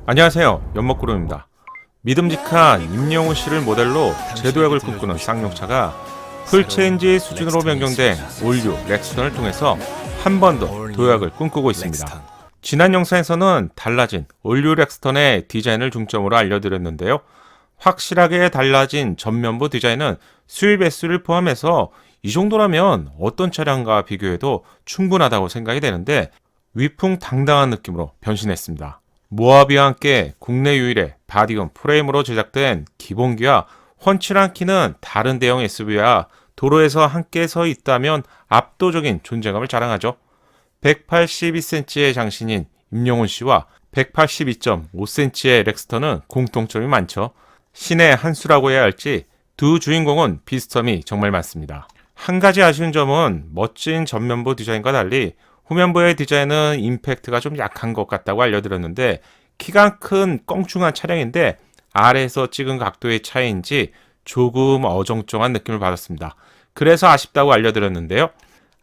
안녕하세요. 연목구름입니다. 믿음직한 임영웅 씨를 모델로 제도약을 꿈꾸는 쌍용차가 풀체인지 수준으로 변경된 올류 렉스턴을 통해서 한 번 더 도약을 꿈꾸고 있습니다. 지난 영상에서는 달라진 올류 렉스턴의 디자인을 중점으로 알려드렸는데요. 확실하게 달라진 전면부 디자인은 수입 S를 포함해서 이 정도라면 어떤 차량과 비교해도 충분하다고 생각이 되는데 위풍당당한 느낌으로 변신했습니다. 모하비와 함께 국내 유일의 바디건 프레임으로 제작된 기본기와 훤칠한 키는 다른 대형 SUV와 도로에서 함께 서 있다면 압도적인 존재감을 자랑하죠. 182cm의 장신인 임영웅 씨와 182.5cm의 렉스턴은 공통점이 많죠. 신의 한 수라고 해야 할지 두 주인공은 비스텀이 정말 많습니다. 한 가지 아쉬운 점은 멋진 전면부 디자인과 달리 후면부의 디자인은 임팩트가 좀 약한 것 같다고 알려드렸는데 키가 큰 껑충한 차량인데 아래에서 찍은 각도의 차이인지 조금 어정쩡한 느낌을 받았습니다. 그래서 아쉽다고 알려드렸는데요.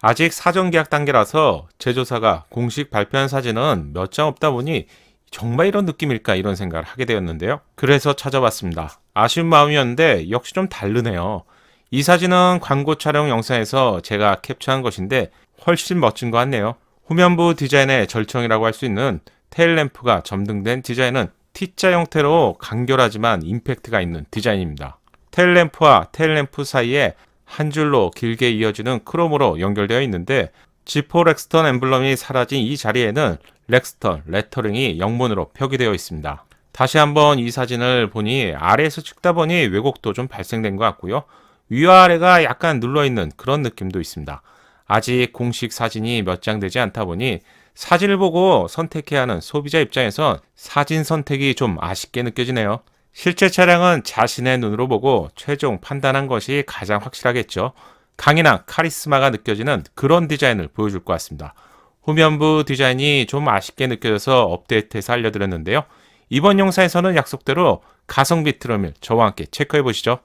아직 사전 계약 단계라서 제조사가 공식 발표한 사진은 몇 장 없다 보니 정말 이런 느낌일까 이런 생각을 하게 되었는데요. 그래서 찾아봤습니다. 아쉬운 마음이었는데 역시 좀 다르네요. 이 사진은 광고 촬영 영상에서 제가 캡처한 것인데 훨씬 멋진 것 같네요. 후면부 디자인의 절정이라고 할 수 있는 테일램프가 점등된 디자인은 T자 형태로 간결하지만 임팩트가 있는 디자인입니다. 테일램프와 테일램프 사이에 한 줄로 길게 이어지는 크롬으로 연결되어 있는데 G4 렉스턴 엠블럼이 사라진 이 자리에는 렉스턴 레터링이 영문으로 표기되어 있습니다. 다시 한번 이 사진을 보니 아래에서 찍다 보니 왜곡도 좀 발생된 것 같고요. 위와 아래가 약간 눌러있는 그런 느낌도 있습니다. 아직 공식 사진이 몇 장 되지 않다 보니 사진을 보고 선택해야 하는 소비자 입장에선 사진 선택이 좀 아쉽게 느껴지네요. 실제 차량은 자신의 눈으로 보고 최종 판단한 것이 가장 확실하겠죠. 강인한 카리스마가 느껴지는 그런 디자인을 보여줄 것 같습니다. 후면부 디자인이 좀 아쉽게 느껴져서 업데이트해서 알려드렸는데요. 이번 영상에서는 약속대로 가성비 트림을 저와 함께 체크해 보시죠.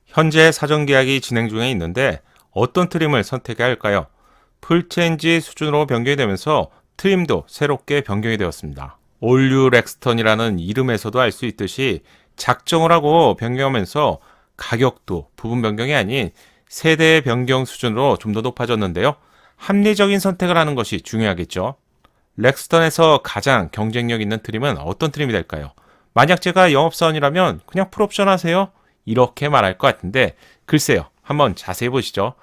현재 사전 계약이 진행 중에 있는데 어떤 트림을 선택해야 할까요? 풀체인지 수준으로 변경이 되면서 트림도 새롭게 변경이 되었습니다. 올류 렉스턴이라는 이름에서도 알 수 있듯이 작정을 하고 변경하면서 가격도 부분 변경이 아닌 세대 변경 수준으로 좀 더 높아졌는데요. 합리적인 선택을 하는 것이 중요하겠죠. 렉스턴에서 가장 경쟁력 있는 트림은 어떤 트림이 될까요? 만약 제가 영업사원이라면 그냥 풀옵션 하세요? 이렇게 말할 것 같은데 글쎄요. 한번 자세히 보시죠.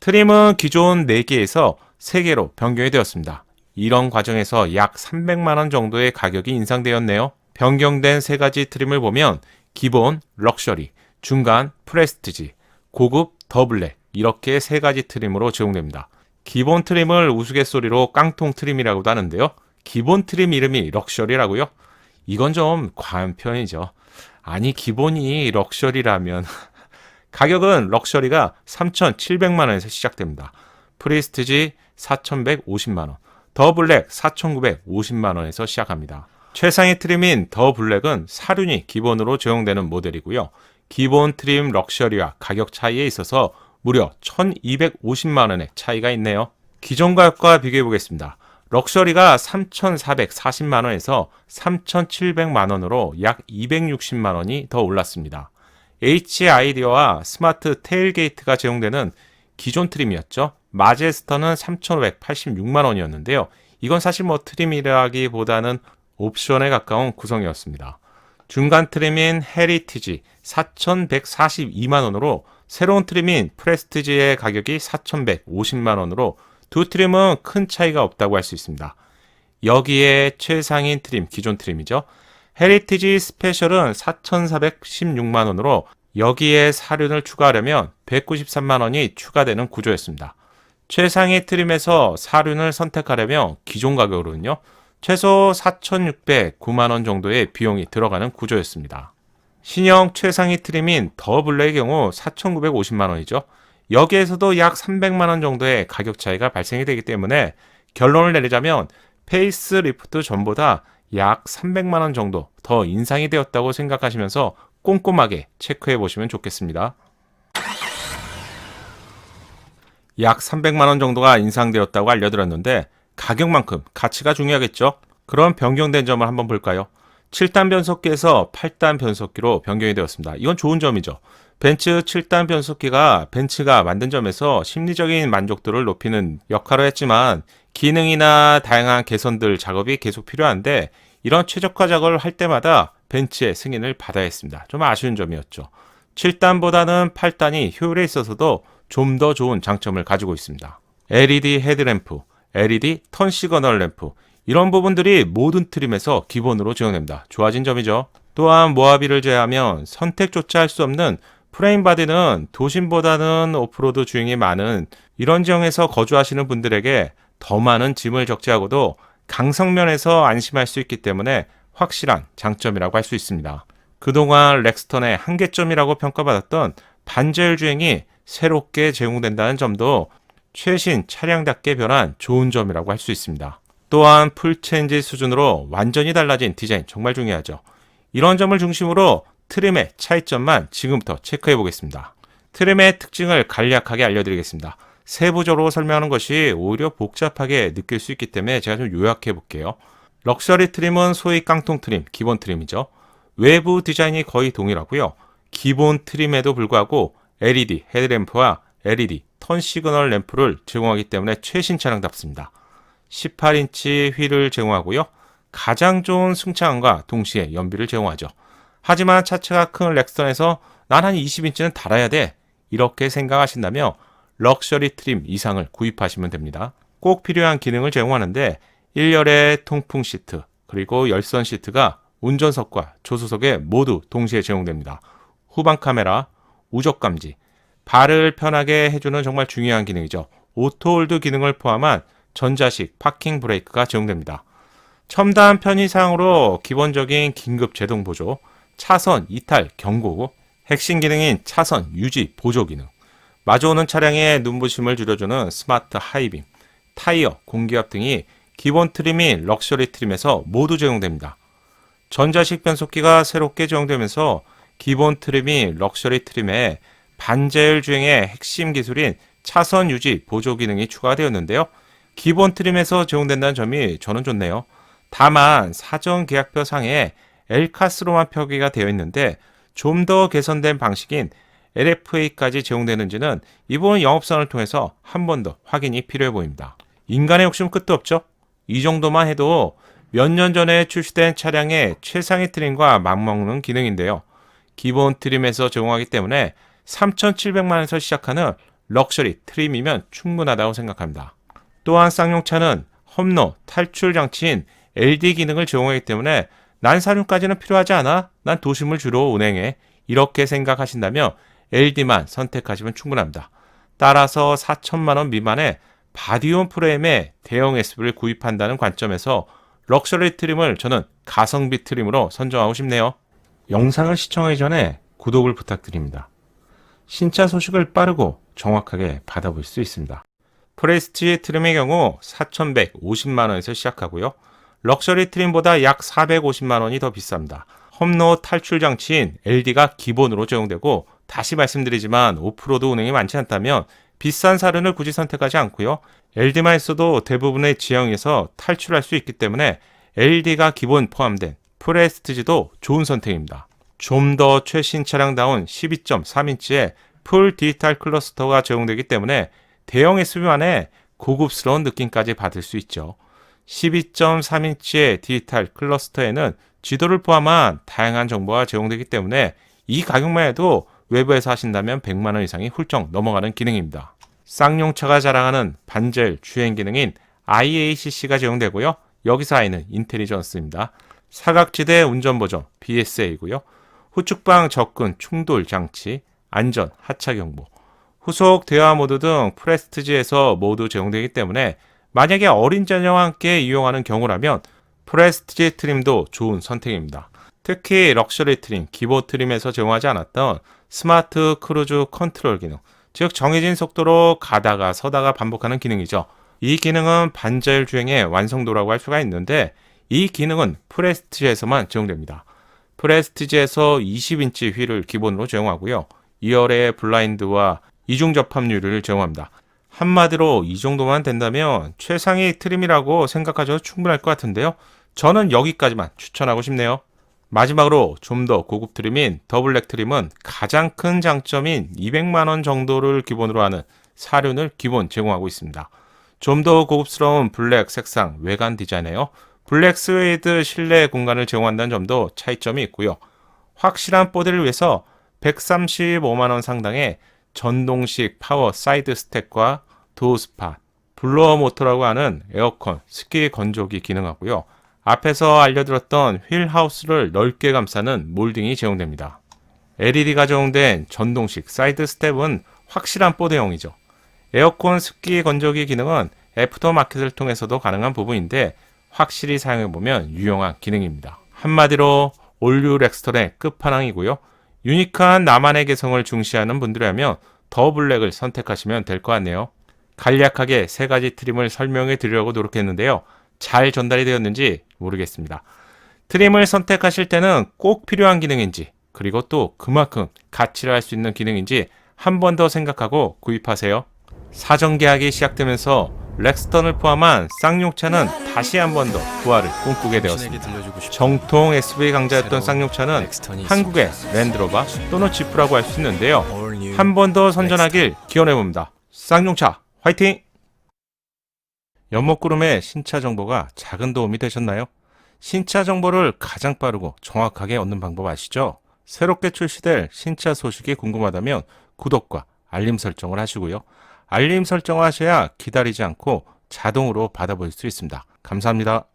트림은 기존 4개에서 3개로 변경이 되었습니다. 이런 과정에서 약 300만원 정도의 가격이 인상되었네요. 변경된 3가지 트림을 보면 기본, 럭셔리, 중간, 프레스티지, 고급, 더블랙 이렇게 3가지 트림으로 제공됩니다. 기본 트림을 우스갯소리로 깡통 트림이라고도 하는데요. 기본 트림 이름이 럭셔리라고요? 이건 좀 과한 표현이죠. 아니 기본이 럭셔리라면 가격은 럭셔리가 3,700만원에서 시작됩니다. 프리스티지 4,150만원, 더 블랙 4,950만원에서 시작합니다. 최상위 트림인 더 블랙은 사륜이 기본으로 제공되는 모델이고요. 기본 트림 럭셔리와 가격 차이에 있어서 무려 1,250만원의 차이가 있네요. 기존 가격과 비교해 보겠습니다. 럭셔리가 3,440만원에서 3,700만원으로 약 260만원이 더 올랐습니다. HID와 스마트 테일게이트가 제공되는 기존 트림이었죠. 마제스터는 3,586만원이었는데요. 이건 사실 트림이라기보다는 옵션에 가까운 구성이었습니다. 중간 트림인 헤리티지 4,142만원으로 새로운 트림인 프레스티지의 가격이 4,150만원으로 두 트림은 큰 차이가 없다고 할 수 있습니다. 여기에 최상인 트림, 기존 트림이죠. 헤리티지 스페셜은 4,416만원으로 여기에 사륜을 추가하려면 193만원이 추가되는 구조였습니다. 최상위 트림에서 사륜을 선택하려면 기존 가격으로는요. 최소 4,609만원 정도의 비용이 들어가는 구조였습니다. 신형 최상위 트림인 더 블랙의 경우 4,950만원이죠. 여기에서도 약 300만원 정도의 가격 차이가 발생이 되기 때문에 결론을 내리자면 페이스 리프트 전보다 약 300만원 정도 더 인상이 되었다고 생각하시면서 꼼꼼하게 체크해 보시면 좋겠습니다. 약 300만원 정도가 인상되었다고 알려드렸는데 가격만큼 가치가 중요하겠죠. 그럼 변경된 점을 한번 볼까요? 7단 변속기에서 8단 변속기로 변경이 되었습니다. 이건 좋은 점이죠. 벤츠 7단 변속기가 벤츠가 만든 점에서 심리적인 만족도를 높이는 역할을 했지만 기능이나 다양한 개선들 작업이 계속 필요한데 이런 최적화 작업을 할 때마다 벤츠의 승인을 받아야 했습니다. 좀 아쉬운 점이었죠. 7단보다는 8단이 효율에 있어서도 좀 더 좋은 장점을 가지고 있습니다. LED 헤드램프, LED 턴 시그널 램프 이런 부분들이 모든 트림에서 기본으로 지원됩니다. 좋아진 점이죠. 또한 모하비를 제외하면 선택조차 할 수 없는 프레임 바디는 도심보다는 오프로드 주행이 많은 이런 지형에서 거주하시는 분들에게 더 많은 짐을 적재하고도 강성면에서 안심할 수 있기 때문에 확실한 장점이라고 할 수 있습니다. 그동안 렉스턴의 한계점이라고 평가받았던 반제열 주행이 새롭게 제공된다는 점도 최신 차량답게 변한 좋은 점이라고 할 수 있습니다. 또한 풀체인지 수준으로 완전히 달라진 디자인 정말 중요하죠. 이런 점을 중심으로 트림의 차이점만 지금부터 체크해 보겠습니다. 트림의 특징을 간략하게 알려드리겠습니다. 세부적으로 설명하는 것이 오히려 복잡하게 느낄 수 있기 때문에 제가 좀 요약해 볼게요. 럭셔리 트림은 소위 깡통 트림, 기본 트림이죠. 외부 디자인이 거의 동일하고요. 기본 트림에도 불구하고 LED 헤드램프와 LED 턴 시그널 램프를 제공하기 때문에 최신 차량답습니다. 18인치 휠을 제공하고요. 가장 좋은 승차감과 동시에 연비를 제공하죠. 하지만 차체가 큰 렉스턴에서 난 한 20인치는 달아야 돼. 이렇게 생각하신다면 럭셔리 트림 이상을 구입하시면 됩니다. 꼭 필요한 기능을 제공하는데 1열의 통풍 시트 그리고 열선 시트가 운전석과 조수석에 모두 동시에 제공됩니다. 후방 카메라, 우적 감지, 발을 편하게 해주는 정말 중요한 기능이죠. 오토홀드 기능을 포함한 전자식 파킹 브레이크가 제공됩니다. 첨단 편의사항으로 기본적인 긴급 제동 보조, 차선 이탈 경고, 핵심 기능인 차선 유지 보조 기능, 마주오는 차량의 눈부심을 줄여주는 스마트 하이빔, 타이어 공기압 등이 기본 트림인 럭셔리 트림에서 모두 제공됩니다. 전자식 변속기가 새롭게 제공되면서 기본 트림인 럭셔리 트림에 반제열 주행의 핵심 기술인 차선 유지 보조 기능이 추가되었는데요. 기본 트림에서 제공된다는 점이 저는 좋네요. 다만 사전 계약표 상에 엘카스로만 표기가 되어 있는데 좀 더 개선된 방식인 LFA까지 제공되는지는 이번 영업선을 통해서 한 번 더 확인이 필요해 보입니다. 인간의 욕심은 끝도 없죠. 이 정도만 해도 몇 년 전에 출시된 차량의 최상위 트림과 맞먹는 기능인데요. 기본 트림에서 제공하기 때문에 3,700만 원에서 시작하는 럭셔리 트림이면 충분하다고 생각합니다. 또한 쌍용차는 험로 탈출 장치인 LD 기능을 제공하기 때문에 난 사륜까지는 필요하지 않아? 난 도심을 주로 운행해. 이렇게 생각하신다면 LD만 선택하시면 충분합니다. 따라서 4천만 원 미만의 바디온 프레임의 대형 SUV를 구입한다는 관점에서 럭셔리 트림을 저는 가성비 트림으로 선정하고 싶네요. 영상을 시청하기 전에 구독을 부탁드립니다. 신차 소식을 빠르고 정확하게 받아볼 수 있습니다. 프레스티지 트림의 경우 4,150만 원에서 시작하고요. 럭셔리 트림보다 약 450만 원이 더 비쌉니다. 험로 탈출 장치인 LD가 기본으로 제공되고 다시 말씀드리지만 오프로드 운행이 많지 않다면 비싼 사륜을 굳이 선택하지 않고요. LD만 있어도 대부분의 지형에서 탈출할 수 있기 때문에 LD가 기본 포함된 프레스티지도 좋은 선택입니다. 좀 더 최신 차량다운 12.3인치의 풀 디지털 클러스터가 제공되기 때문에 대형 SUV만의 고급스러운 느낌까지 받을 수 있죠. 12.3인치의 디지털 클러스터에는 지도를 포함한 다양한 정보가 제공되기 때문에 이 가격만 해도 외부에서 하신다면 100만 원 이상이 훌쩍 넘어가는 기능입니다. 쌍용차가 자랑하는 반제열 주행 기능인 IACC가 제공되고요. 여기서 I는 인텔리전스입니다. 사각지대 운전보정 BSA고요. 후측방 접근 충돌 장치, 안전 하차 경보, 후속 대화 모드 등 프레스티지에서 모두 제공되기 때문에 만약에 어린 자녀와 함께 이용하는 경우라면 프레스티지 트림도 좋은 선택입니다. 특히 럭셔리 트림, 기본 트림에서 제공하지 않았던 스마트 크루즈 컨트롤 기능, 즉 정해진 속도로 가다가 서다가 반복하는 기능이죠. 이 기능은 반자율 주행의 완성도라고 할 수가 있는데 이 기능은 프레스티지에서만 제공됩니다. 프레스티지에서 20인치 휠을 기본으로 제공하고요. 2열의 블라인드와 이중 접합 유리를 제공합니다. 한마디로 이 정도만 된다면 최상위 트림이라고 생각하셔도 충분할 것 같은데요. 저는 여기까지만 추천하고 싶네요. 마지막으로 좀 더 고급 트림인 더블랙 트림은 가장 큰 장점인 200만원 정도를 기본으로 하는 사륜을 기본 제공하고 있습니다. 좀 더 고급스러운 블랙 색상 외관 디자인에요. 블랙 스웨이드 실내 공간을 제공한다는 점도 차이점이 있고요. 확실한 보드를 위해서 135만원 상당의 전동식 파워 사이드 스택과 도어스팟, 블로어 모터라고 하는 에어컨, 습기 건조기 기능하고요. 앞에서 알려드렸던 휠 하우스를 넓게 감싸는 몰딩이 제공됩니다. LED가 적용된 전동식 사이드 스텝은 확실한 보드형이죠. 에어컨 습기 건조기 기능은 애프터마켓을 통해서도 가능한 부분인데 확실히 사용해보면 유용한 기능입니다. 한마디로 올류 렉스턴의 끝판왕이고요. 유니크한 나만의 개성을 중시하는 분들이라면 더 블랙을 선택하시면 될 것 같네요. 간략하게 세 가지 트림을 설명해 드리려고 노력했는데요. 잘 전달이 되었는지 모르겠습니다. 트림을 선택하실 때는 꼭 필요한 기능인지, 그리고 또 그만큼 가치를 할 수 있는 기능인지 한 번 더 생각하고 구입하세요. 사전 계약이 시작되면서 렉스턴을 포함한 쌍용차는 다시 한 번 더 부활을 꿈꾸게 되었습니다. 정통 SUV 강자였던 쌍용차는 한국의 랜드로버 또는 지프라고 할 수 있는데요. 한 번 더 선전하길 기원해봅니다. 쌍용차 화이팅! 연목구름의 신차 정보가 작은 도움이 되셨나요? 신차 정보를 가장 빠르고 정확하게 얻는 방법 아시죠? 새롭게 출시될 신차 소식이 궁금하다면 구독과 알림 설정을 하시고요. 알림 설정을 하셔야 기다리지 않고 자동으로 받아볼 수 있습니다. 감사합니다.